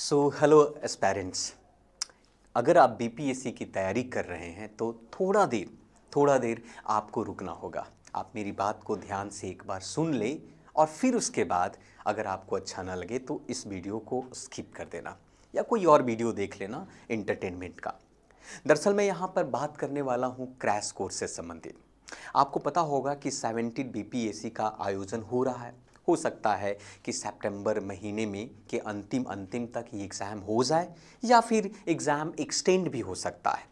Hello aspirants. अगर आप BPSC की तैयारी कर रहे हैं तो थोड़ा देर आपको रुकना होगा। आप मेरी बात को ध्यान से एक बार सुन लें और फिर उसके बाद अगर आपको अच्छा ना लगे तो इस वीडियो को स्किप कर देना या कोई और वीडियो देख लेना एंटरटेनमेंट का। दरअसल मैं यहाँ पर बात करने वाला हूँ क्रैश कोर्स से संबंधित। आपको पता होगा कि 17 बीपीएससी का आयोजन हो रहा है। हो सकता है कि सितंबर महीने में के अंतिम अंतिम तक ये एग्ज़ाम हो जाए या फिर एग्ज़ाम एक्सटेंड भी हो सकता है।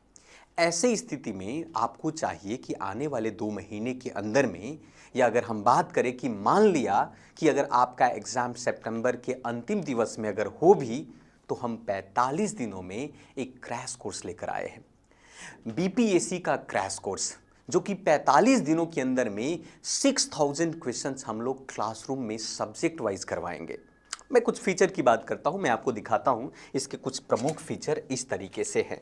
ऐसे स्थिति में आपको चाहिए कि आने वाले 2 महीने के अंदर में, या अगर हम बात करें कि मान लिया कि अगर आपका एग्ज़ाम सितंबर के अंतिम दिवस में अगर हो भी, तो हम 45 दिनों में एक क्रैश कोर्स लेकर आए हैं। बीपीएससी का क्रैश कोर्स जो कि 45 दिनों के अंदर में 6000 क्वेश्चंस हम लोग क्लासरूम में सब्जेक्ट वाइज करवाएंगे। मैं कुछ फीचर की बात करता हूं, मैं आपको दिखाता हूं। इसके कुछ प्रमुख फीचर इस तरीके से हैं।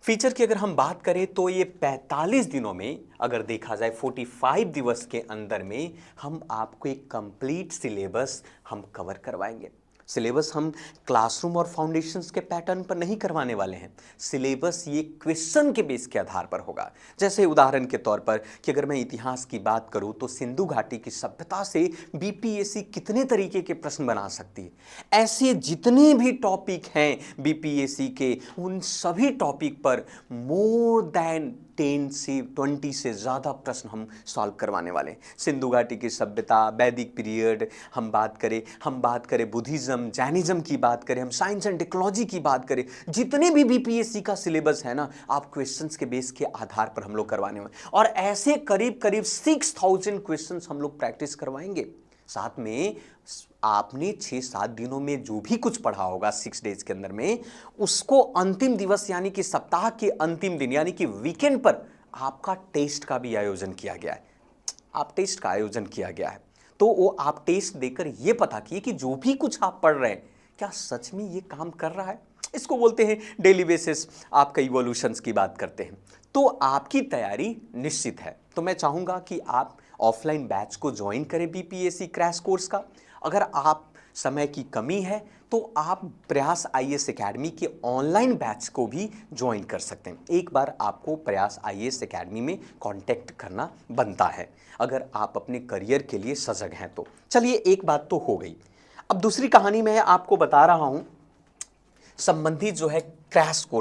फीचर की अगर हम बात करें तो ये 45 दिनों में, अगर देखा जाए 45 दिवस के अंदर में, हम आपको एक कंप्लीट सिलेबस हम कवर करवाएंगे। सिलेबस हम क्लासरूम और फाउंडेशंस के पैटर्न पर नहीं करवाने वाले हैं। सिलेबस ये क्वेश्चन के बेस के आधार पर होगा। जैसे उदाहरण के तौर पर कि अगर मैं इतिहास की बात करूं तो सिंधु घाटी की सभ्यता से बीपीएससी कितने तरीके के प्रश्न बना सकती है। ऐसे जितने भी टॉपिक हैं बीपीएससी के, उन सभी टॉपिक पर मोर देन 10 से 20 से ज़्यादा प्रश्न हम सॉल्व करवाने वाले हैं। सिंधु घाटी की सभ्यता, वैदिक पीरियड हम बात करें बुद्धिज़्म, जैनिज़्म की बात करें, हम साइंस एंड टेक्नोलॉजी की बात करें, जितने भी बीपीएससी का सिलेबस है ना, आप क्वेश्चंस के बेस के आधार पर हम लोग करवाने वाले। और ऐसे करीब करीब 6000 क्वेश्चंस हम लोग प्रैक्टिस करवाएंगे। साथ में आपने 6-7 दिनों में जो भी कुछ पढ़ा होगा 6 डेज के अंदर में, उसको अंतिम दिवस यानी कि सप्ताह के अंतिम दिन यानी कि वीकेंड पर आपका टेस्ट का भी आयोजन किया गया है। आप टेस्ट का आयोजन किया गया है तो वो आप टेस्ट देकर ये पता किए कि जो भी कुछ आप पढ़ रहे हैं क्या सच में ये काम कर रहा है। इसको बोलते हैं डेली बेसिस आपका इवोल्यूशंस की बात करते हैं। तो आपकी तैयारी निश्चित है। तो मैं चाहूँगा कि आप ऑफलाइन बैच को ज्वाइन करें बीपीएससी क्रैश कोर्स का। अगर आप समय की कमी है तो आप प्रयास आईएएस एकेडमी के ऑनलाइन बैच को भी ज्वाइन कर सकते हैं। एक बार आपको प्रयास आईएएस एकेडमी में कांटेक्ट करना बनता है अगर आप अपने करियर के लिए सजग हैं तो। चलिए, एक बात तो हो गई। अब दूसरी कहानी मैं आपको बता रहा हूं संबंधित जो है क्रैश कोर्स।